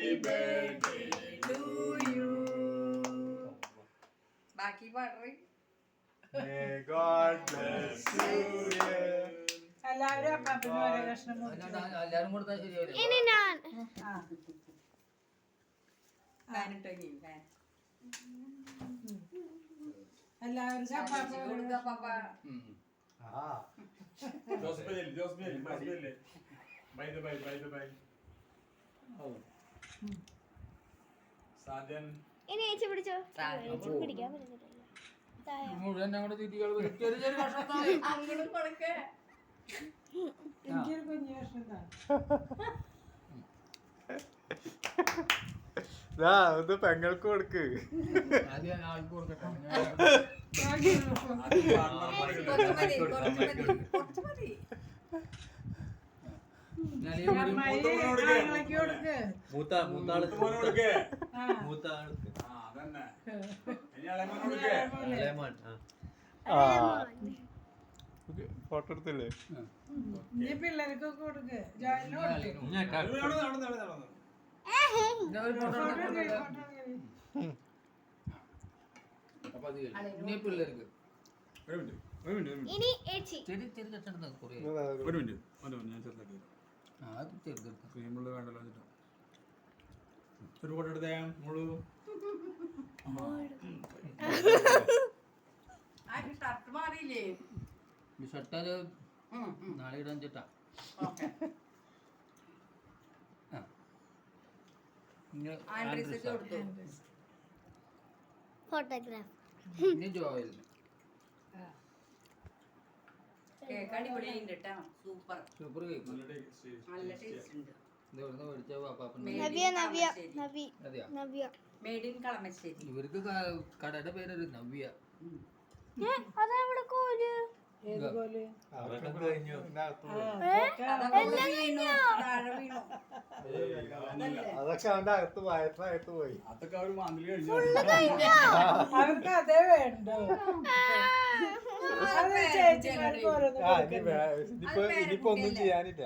birthday to you. ബാക്കി പാടറി. May God bless you. എല്ലാവരും അപ്പാപ്പന് ഓരോ കഷ്ണം എല്ലാരും കൊടുത്താൽ ശരിയാവില്ല. ഇനി ഞാൻ എല്ലാവരും ഇനി ചേച്ചി പിടിച്ചോ. ചേച്ചി പിടിക്കാൻ പറ്റുന്നില്ല. മുഴുവൻ ഞങ്ങളുടെ തീറ്റികൾ ചെറിയ ചെറിയ കഷ്ണം അങ്ങോട്ടും കൊടുക്കേ. എനിക്കൊരു കുഞ്ഞു കഷ്ണം ഇത് പെങ്ങൾക്ക് കൊടുക്ക്. ആദ്യം ആൾക്ക് കൊടുക്കട്ടെ. കുറച്ച് മതി. ഫോട്ടോ എടുത്തില്ലേ? നീ പിള്ളേർക്കൊക്കെ കൊടുക്ക്. ജോയിന് കൊടുക്ക്. ഇനി പിള്ളേർക്ക് ഇനി ചേച്ചി ചെറിയ ചെറിയ കഷ്ണം കുറേ അത് ചെറുതെടുക്കാം. ഒരു ഫോട്ടോ എടുത്തേ മുളു. ഷർട്ട് മാറിയില്ലേ? ഈ ഷർട്ടാല് നാളെ ഇടാൻ ചേട്ടാ. ഫോട്ടോഗ്രാഫ് ഇനി ജോയിൽ കേക്ക് അടിപൊളിയുണ്ട് കേട്ടോ. Super super cake. നല്ല ടേസ്റ്റ് ഉണ്ട്. ഇതെവിടുന്ന് മേടിച്ച പാപ്പാപ്പൻ? നവ്യ നവ്യ നവ്യ അതെയാ. Navya made in Kalamassery. ഇവർക്ക് കടയുടെ പേരൊരു നവ്യ. അതവിടെ കോല് ഏത് പോലെ താഴെ വീണു. അതൊക്കെ അവന്റെ അകത്ത് വയറ്റിനകത്ത് പോയി. അതൊക്കെ അവര് മാന്തിൽ കഴിഞ്ഞു. അവർക്ക് അതേ വേണ്ടോ? അത് ചേച്ചിമാർക്ക് ഓരോന്ന് കൊടുക്കണ്ടേ? ഇനിയിപ്പോ ഒന്നും ചെയ്യാനില്ല.